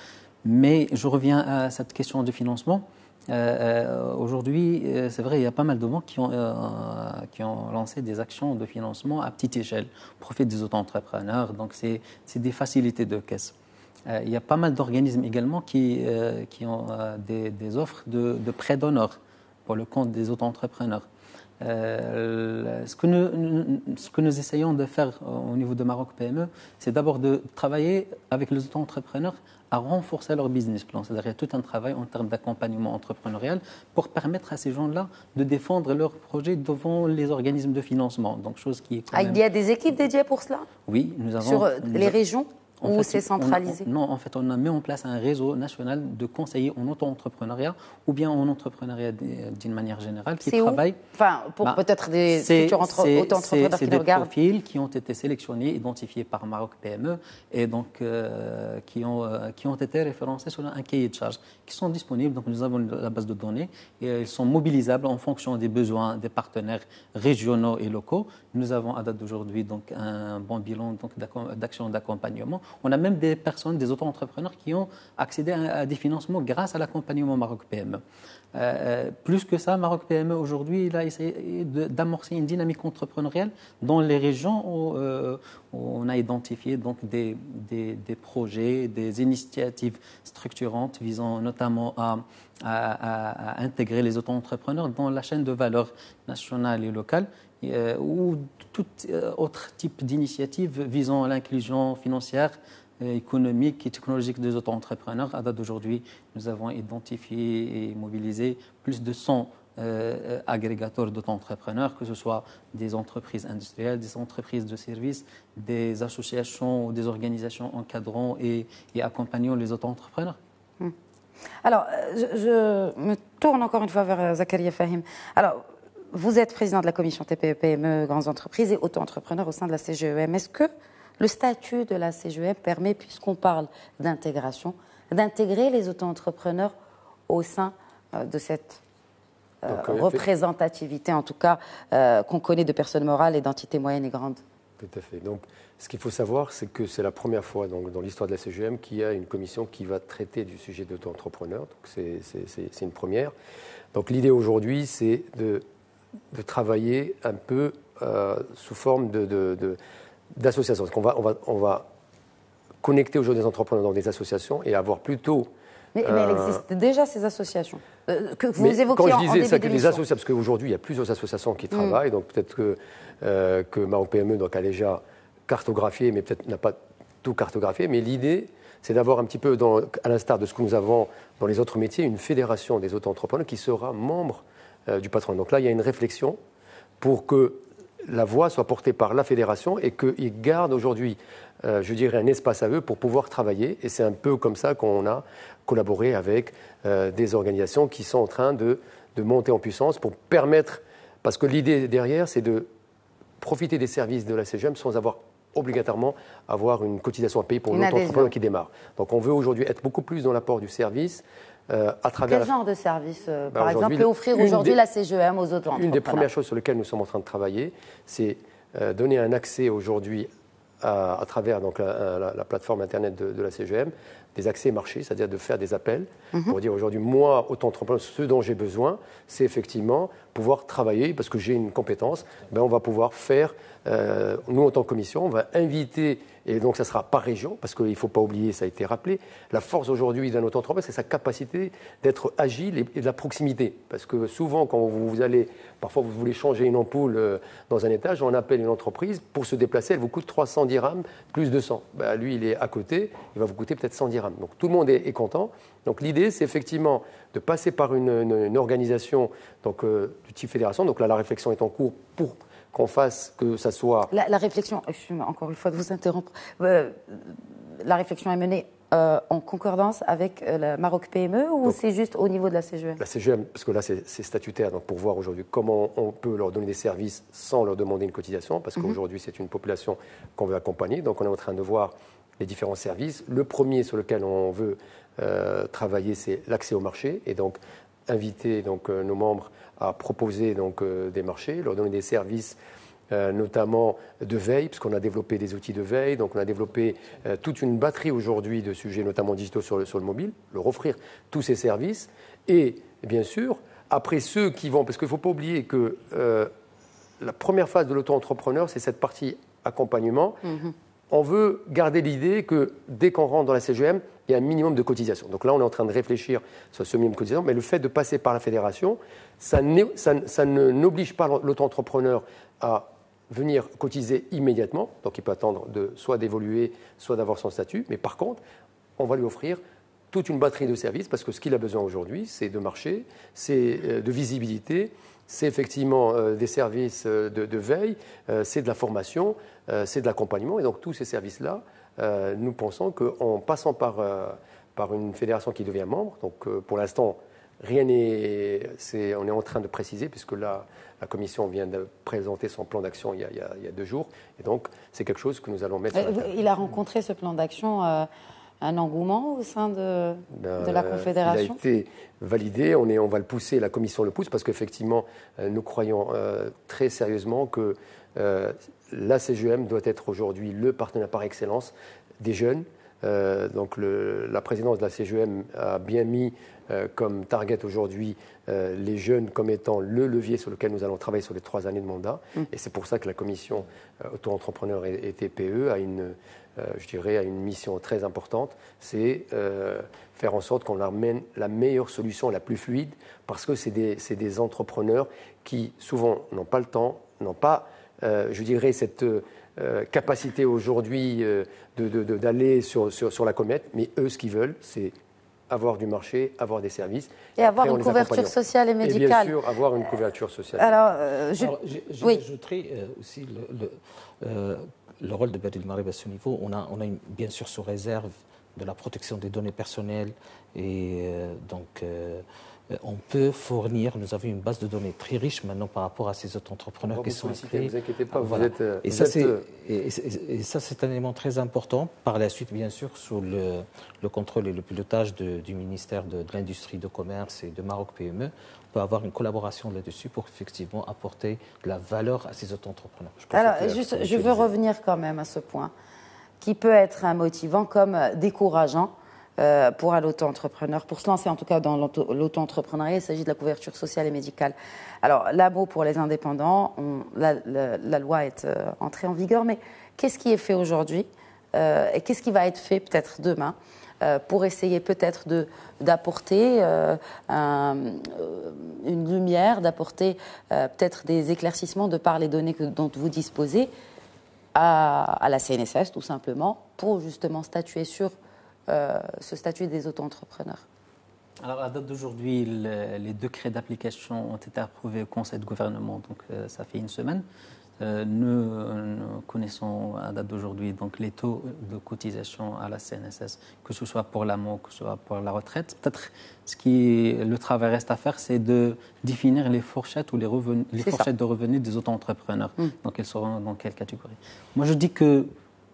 Mais je reviens à cette question du financement. Aujourd'hui, c'est vrai, il y a pas mal de banques qui ont lancé des actions de financement à petite échelle, au profit des auto-entrepreneurs. Donc, c'est des facilités de caisse. Il y a pas mal d'organismes également qui ont des offres de prêts d'honneur pour le compte des auto-entrepreneurs. Ce que nous essayons de faire au niveau de Maroc PME, c'est d'abord de travailler avec les auto-entrepreneurs à renforcer leur business plan. C'est-à-dire qu'il y a tout un travail en termes d'accompagnement entrepreneurial pour permettre à ces gens-là de défendre leurs projets devant les organismes de financement. Donc, chose qui est quand même... Il y a des équipes dédiées pour cela? Oui, nous avons... Sur les régions? Ou c'est centralisé? Non, en fait, on a mis en place un réseau national de conseillers en auto-entrepreneuriat ou bien en entrepreneuriat d'une manière générale qui travaillent. Enfin, pour peut-être des futurs auto-entrepreneurs qui nous regardent. C'est des profils qui ont été sélectionnés, identifiés par Maroc PME et donc qui ont été référencés sur un cahier de charges qui sont disponibles. Donc, nous avons la base de données et ils sont mobilisables en fonction des besoins des partenaires régionaux et locaux. Nous avons à date d'aujourd'hui donc un bon bilan d'action d'accompagnement. On a même des personnes, des auto-entrepreneurs qui ont accédé à des financements grâce à l'accompagnement Maroc PME. Plus que ça, Maroc PME aujourd'hui, il a essayé d'amorcer une dynamique entrepreneuriale dans les régions où on a identifié donc des projets, des initiatives structurantes visant notamment à intégrer les auto-entrepreneurs dans la chaîne de valeur nationale et locale. Ou tout autre type d'initiative visant à l'inclusion financière, économique et technologique des auto-entrepreneurs. À date d'aujourd'hui, nous avons identifié et mobilisé plus de 100 agrégateurs d'auto-entrepreneurs, que ce soit des entreprises industrielles, des entreprises de services, des associations ou des organisations encadrant et accompagnant les auto-entrepreneurs. Alors, je me tourne encore une fois vers Zakaria Fahim. Alors, vous êtes président de la commission TPE-PME, grandes entreprises et auto-entrepreneurs au sein de la CGEM. Est-ce que le statut de la CGEM permet, puisqu'on parle d'intégration, d'intégrer les auto-entrepreneurs au sein de cette représentativité, en tout cas, qu'on connaît de personnes morales et d'entités moyennes et grandes? Tout à fait. Donc, ce qu'il faut savoir, c'est que c'est la première fois dans l'histoire de la CGEM qu'il y a une commission qui va traiter du sujet d'auto-entrepreneur. Donc, c'est une première. Donc, l'idée aujourd'hui, c'est de travailler un peu sous forme d'associations. On va connecter aujourd'hui des entrepreneurs dans des associations et avoir plutôt... Mais il existe déjà ces associations que vous évoquiez en début d'émission. Quand je disais ça, que les associations, parce qu'aujourd'hui, il y a plusieurs associations qui travaillent, donc peut-être que Maroc PME a déjà cartographié, mais peut-être n'a pas tout cartographié. Mais l'idée, c'est d'avoir un petit peu, à l'instar de ce que nous avons dans les autres métiers, une fédération des auto-entrepreneurs qui sera membre du patronat. Donc là, il y a une réflexion pour que la voix soit portée par la fédération et qu'ils gardent aujourd'hui, je dirais, un espace à eux pour pouvoir travailler. Et c'est un peu comme ça qu'on a collaboré avec des organisations qui sont en train de monter en puissance pour permettre, parce que l'idée derrière, c'est de profiter des services de la CGEM sans obligatoirement avoir une cotisation à payer pour l'auto-entrepreneur qui démarre. Donc on veut aujourd'hui être beaucoup plus dans l'apport du service. À travers Quel genre de service, par exemple, peut offrir aujourd'hui la CGEM aux auto-entrepreneurs? Une des premières choses sur lesquelles nous sommes en train de travailler, c'est donner un accès aujourd'hui à travers donc, la plateforme Internet de la CGEM, des accès marchés, c'est-à-dire de faire des appels pour dire aujourd'hui, moi, auto-entrepreneur, ce dont j'ai besoin, c'est effectivement pouvoir travailler, parce que j'ai une compétence, on va pouvoir faire, nous en tant que commission, on va inviter, et donc ça sera par région, parce qu'il ne faut pas oublier, ça a été rappelé, la force aujourd'hui d'un auto-entrepreneur, c'est sa capacité d'être agile et de la proximité. Parce que souvent, quand vous allez, parfois vous voulez changer une ampoule dans un étage, on appelle une entreprise, pour se déplacer, elle vous coûte 300 dirhams plus 200. Lui, il est à côté, il va vous coûter peut-être 100 dirhams. Donc tout le monde est content. Donc l'idée, c'est effectivement de passer par une organisation donc, du type fédération. Donc là, la réflexion est en cours pour qu'on fasse que ça soit... La réflexion, excusez-moi encore une fois de vous interrompre, la réflexion est menée en concordance avec la Maroc PME ou c'est juste au niveau de la CGEM? La CGEM, parce que là c'est statutaire, donc pour voir aujourd'hui comment on peut leur donner des services sans leur demander une cotisation, parce qu'aujourd'hui c'est une population qu'on veut accompagner, donc on est en train de voir les différents services. Le premier sur lequel on veut travailler, c'est l'accès au marché, et donc inviter donc, nos membres à proposer donc, des marchés, leur donner des services notamment de veille, parce qu'on a développé des outils de veille, donc on a développé toute une batterie aujourd'hui de sujets, notamment digitaux sur le mobile, leur offrir tous ces services. Et bien sûr, après ceux qui vont, parce qu'il ne faut pas oublier que la première phase de l'auto-entrepreneur, c'est cette partie accompagnement. On veut garder l'idée que dès qu'on rentre dans la CGM, il y a un minimum de cotisation. Donc là, on est en train de réfléchir sur ce minimum de cotisation, mais le fait de passer par la fédération, ça n'oblige pas l'auto-entrepreneur à venir cotiser immédiatement. Donc il peut attendre soit d'évoluer, soit d'avoir son statut. Mais par contre, on va lui offrir toute une batterie de services, parce que ce qu'il a besoin aujourd'hui, c'est de marché, c'est de visibilité, c'est effectivement des services de veille, c'est de la formation, c'est de l'accompagnement. Et donc tous ces services-là, nous pensons qu'en passant par une fédération qui devient membre, donc pour l'instant, rien n'est... on est en train de préciser, puisque là, la Commission vient de présenter son plan d'action il y a 2 jours. Et donc, c'est quelque chose que nous allons mettre sur la table. Il a rencontré ce plan d'action... un engouement au sein de la Confédération? Il a été validé, on va le pousser, la Commission le pousse, parce qu'effectivement, nous croyons très sérieusement que la CGM doit être aujourd'hui le partenaire par excellence des jeunes. Donc la présidence de la CGM a bien mis comme target aujourd'hui les jeunes comme étant le levier sur lequel nous allons travailler sur les 3 années de mandat. Et c'est pour ça que la commission auto-entrepreneur et TPE a une mission très importante, c'est faire en sorte qu'on amène la meilleure solution, la plus fluide, parce que c'est des entrepreneurs qui souvent n'ont pas le temps, n'ont pas, cette capacité aujourd'hui d'aller sur la comète, mais eux, ce qu'ils veulent, c'est avoir du marché, avoir des services. Et avoir une couverture sociale et médicale. Et bien sûr, avoir une couverture sociale. J'ajouterai aussi le rôle de Badil Marib à ce niveau. On a bien sûr sous réserve de la protection des données personnelles et on peut fournir, nous avons une base de données très riche maintenant par rapport à ces autres entrepreneurs qui sont inscrits. Ne vous inquiétez pas, voilà. Et ça, c'est un élément très important. Par la suite, bien sûr, sous le contrôle et le pilotage du ministère de l'Industrie, de Commerce et de Maroc PME, on peut avoir une collaboration là-dessus pour effectivement apporter de la valeur à ces autres entrepreneurs. Alors, je veux revenir quand même à ce point, qui peut être un motivant comme décourageant pour un auto-entrepreneur, pour se lancer en tout cas dans l'auto-entrepreneuriat. Il s'agit de la couverture sociale et médicale. Alors, l'AMO pour les indépendants, la loi est entrée en vigueur, mais qu'est-ce qui est fait aujourd'hui et qu'est-ce qui va être fait peut-être demain pour essayer peut-être d'apporter une lumière, d'apporter peut-être des éclaircissements de par les données dont vous disposez à la CNSS, tout simplement, pour justement statuer sur ce statut des auto-entrepreneurs? Alors, à date d'aujourd'hui, les décrets d'application ont été approuvés au Conseil de gouvernement, donc ça fait 1 semaine. Nous connaissons à date d'aujourd'hui donc les taux de cotisation à la CNSS, que ce soit pour l'AMO, que ce soit pour la retraite. Peut-être le travail reste à faire, c'est de définir les fourchettes ou les fourchettes de revenus des auto-entrepreneurs. Donc, ils seront dans quelle catégorie? Moi, je dis que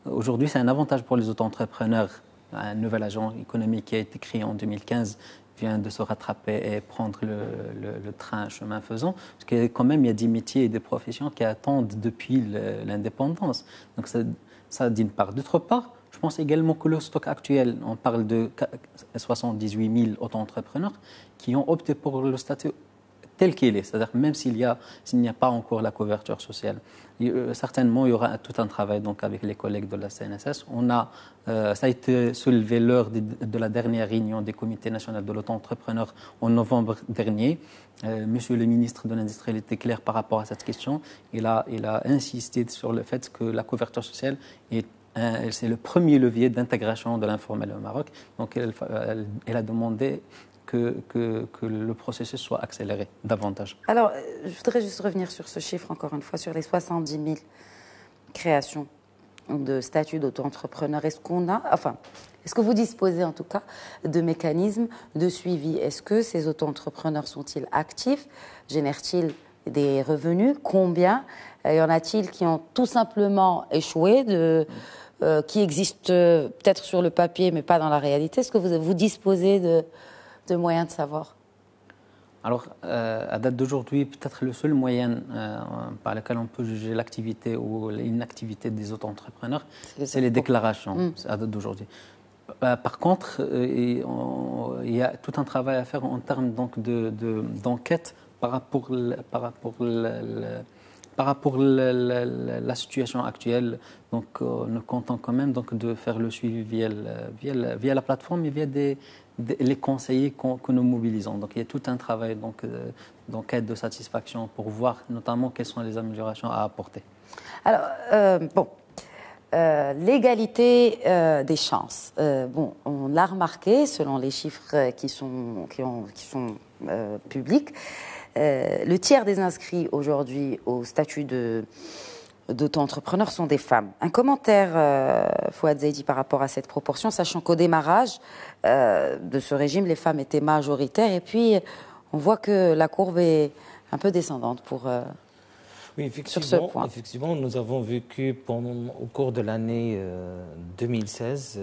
aujourd'hui, c'est un avantage pour les auto-entrepreneurs. Un nouvel agent économique qui a été créé en 2015 vient de se rattraper et prendre le train chemin faisant. Parce que quand même, il y a des métiers et des professions qui attendent depuis l'indépendance. Donc ça d'une part. D'autre part, je pense également que le stock actuel, on parle de 78 000 auto-entrepreneurs qui ont opté pour le statut tel qu'il est, c'est-à-dire même s'il n'y a pas encore la couverture sociale. Certainement, il y aura tout un travail donc, avec les collègues de la CNSS. Ça a été soulevé lors de la dernière réunion des comités nationaux de l'auto-entrepreneur en novembre dernier. Monsieur le ministre de l'Industrie était clair par rapport à cette question. Il a insisté sur le fait que la couverture sociale c'est le premier levier d'intégration de l'informel au Maroc. Donc, elle a demandé que le processus soit accéléré davantage. Alors, je voudrais juste revenir sur ce chiffre, encore une fois, sur les 70 000 créations de statuts d'auto-entrepreneur. Est-ce que vous disposez en tout cas de mécanismes de suivi? Est-ce que ces auto-entrepreneurs sont-ils actifs? Génèrent-ils des revenus? Combien? Y en a-t-il qui ont tout simplement échoué, qui existent peut-être sur le papier mais pas dans la réalité? Est-ce que vous disposez de moyens de savoir? Alors, à date d'aujourd'hui, peut-être le seul moyen par lequel on peut juger l'activité ou l'inactivité des auto-entrepreneurs, c'est les déclarations, à date d'aujourd'hui. Par contre, il y a tout un travail à faire en termes donc d'enquête par rapport la situation actuelle. Donc, nous comptons quand même donc, de faire le suivi via la plateforme et via les conseillers que nous mobilisons. Donc, il y a tout un travail d'enquête de satisfaction pour voir notamment quelles sont les améliorations à apporter. Alors, l'égalité des chances. On l'a remarqué selon les chiffres qui sont publics. Le tiers des inscrits aujourd'hui au statut d'auto-entrepreneur sont des femmes. Un commentaire, Fouad Zaidi, par rapport à cette proportion, sachant qu'au démarrage de ce régime, les femmes étaient majoritaires, et puis on voit que la courbe est un peu descendante oui, sur ce point. Effectivement, nous avons vécu au cours de l'année 2016,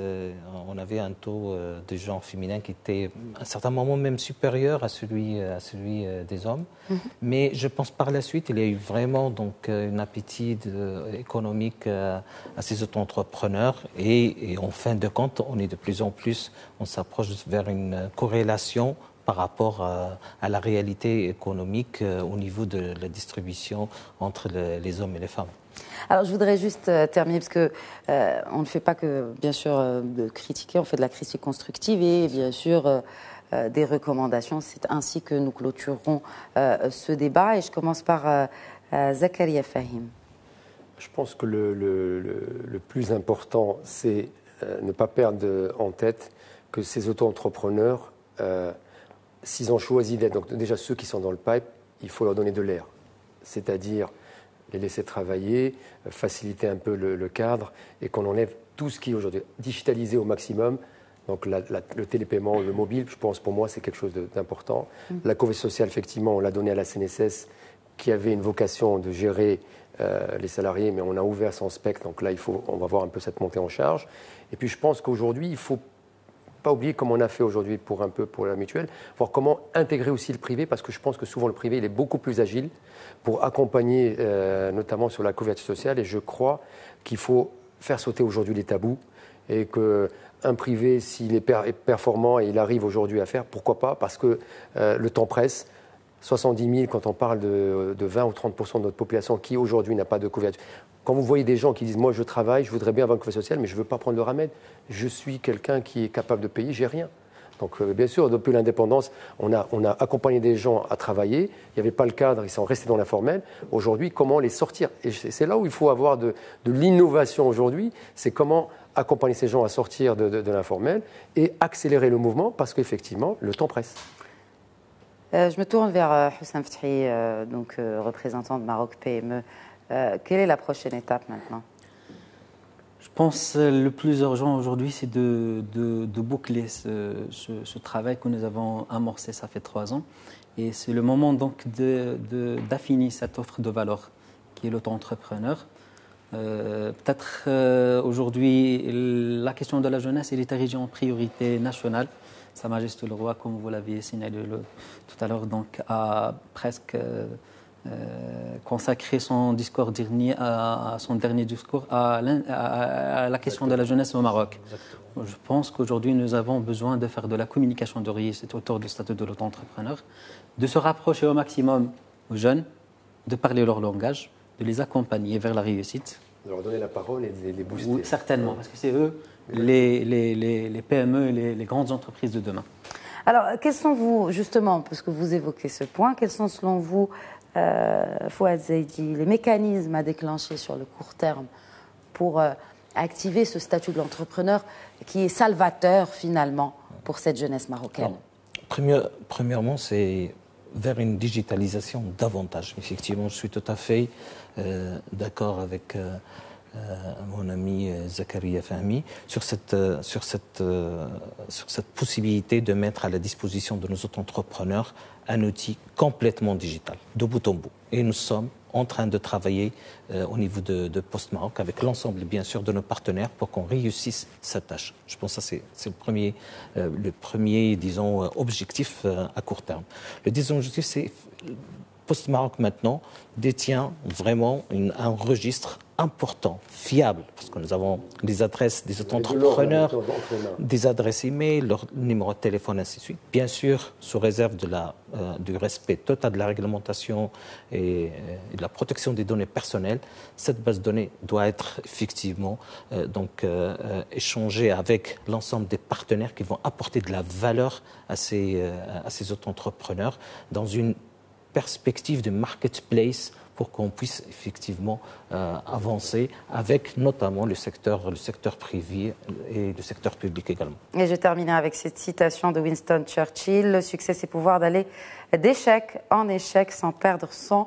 on avait un taux de genre féminin qui était à un certain moment même supérieur à celui des hommes. Mais je pense par la suite, il y a eu vraiment donc un appétit économique à ces auto-entrepreneurs et en fin de compte, on est de plus en plus, on s'approche vers une corrélation par rapport à la réalité économique au niveau de la distribution entre les hommes et les femmes. Alors, je voudrais juste terminer, parce que on ne fait pas que, bien sûr, de critiquer, on fait de la critique constructive et, bien sûr, des recommandations. C'est ainsi que nous clôturerons ce débat. Et je commence par Zakaria Fahim. Je pense que le plus important, c'est ne pas perdre en tête que ces auto-entrepreneurs, s'ils ont choisi d'être, donc déjà ceux qui sont dans le pipe, il faut leur donner de l'air. C'est-à-dire les laisser travailler, faciliter un peu le cadre et qu'on enlève tout ce qui est aujourd'hui digitalisé au maximum. Donc le télépaiement, le mobile, je pense pour moi c'est quelque chose d'important. La couverture sociale, effectivement, on l'a donnée à la CNSS qui avait une vocation de gérer les salariés, mais on a ouvert son spectre. Donc là, on va voir un peu cette montée en charge. Et puis je pense qu'aujourd'hui, il faut pas oublier comme on a fait aujourd'hui pour la mutuelle, voir comment intégrer aussi le privé, parce que je pense que souvent le privé il est beaucoup plus agile pour accompagner notamment sur la couverture sociale, et je crois qu'il faut faire sauter aujourd'hui les tabous et qu'un privé, s'il est performant et il arrive aujourd'hui à faire, pourquoi pas, parce que le temps presse. 70 000, quand on parle de 20 ou 30% de notre population qui aujourd'hui n'a pas de couverture. Quand vous voyez des gens qui disent « moi je travaille, je voudrais bien avoir une couverture sociale, mais je ne veux pas prendre le remède, je suis quelqu'un qui est capable de payer, j'ai rien ». Donc bien sûr, depuis l'indépendance, on a accompagné des gens à travailler, il n'y avait pas le cadre, ils sont restés dans l'informel. Aujourd'hui, comment les sortir? Et c'est là où il faut avoir de l'innovation aujourd'hui, c'est comment accompagner ces gens à sortir de l'informel et accélérer le mouvement, parce qu'effectivement, le temps presse. Je me tourne vers Houssam Fethi, représentant de Maroc PME. Quelle est la prochaine étape maintenant? Je pense que le plus urgent aujourd'hui, c'est de boucler ce travail que nous avons amorcé, ça fait 3 ans. Et c'est le moment donc d'affiner cette offre de valeur qui est l'auto-entrepreneur. Peut-être aujourd'hui, la question de la jeunesse, elle est érigée en priorité nationale. Sa Majesté le Roi, comme vous l'aviez signalé tout à l'heure, donc a presque consacré son discours dernier à la question de la jeunesse au Maroc. Je pense qu'aujourd'hui, nous avons besoin de faire de la communication de réussite autour du statut de l'auto-entrepreneur, de se rapprocher au maximum aux jeunes, de parler leur langage, de les accompagner vers la réussite. De leur donner la parole et de les booster. Oui, certainement, parce que c'est eux les PME et les grandes entreprises de demain. Alors, quels sont vous, justement, parce que vous évoquez ce point, quels sont selon vous, Fouad Zaidi, les mécanismes à déclencher sur le court terme pour activer ce statut de l'entrepreneur qui est salvateur finalement pour cette jeunesse marocaine? Premièrement, c'est vers une digitalisation davantage. Effectivement, je suis tout à fait d'accord avec mon ami Zakaria Fahmi sur cette possibilité de mettre à la disposition de nos auto-entrepreneurs un outil complètement digital, de bout en bout. Et nous sommes en train de travailler au niveau de Post Maroc avec l'ensemble, bien sûr, de nos partenaires pour qu'on réussisse cette tâche. Je pense que ça, c'est le premier, disons, objectif à court terme. Le deuxième objectif, c'est Post Maroc maintenant détient vraiment un registre important, fiable, parce que nous avons des adresses des entrepreneurs, des adresses e-mail, leur numéro de téléphone, ainsi de suite. Bien sûr, sous réserve du respect total de la réglementation et de la protection des données personnelles, cette base de données doit être effectivement échangée avec l'ensemble des partenaires qui vont apporter de la valeur à ces auto-entrepreneurs dans une perspective de marketplace pour qu'on puisse effectivement avancer avec notamment le secteur privé et le secteur public également. Et je terminerai avec cette citation de Winston Churchill. Le succès, c'est pouvoir d'aller d'échec en échec sans perdre son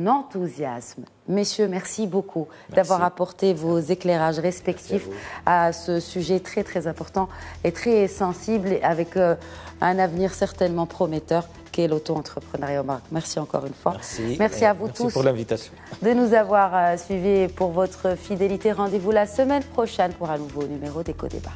enthousiasme. Messieurs, merci beaucoup d'avoir apporté vos éclairages respectifs à ce sujet très très important et très sensible avec un avenir certainement prometteur qu'est l'auto-entrepreneuriat au Maroc. Merci encore une fois. Merci à vous tous. Merci pour l'invitation. De nous avoir suivis et pour votre fidélité. Rendez-vous la semaine prochaine pour un nouveau numéro d'Éco Débat.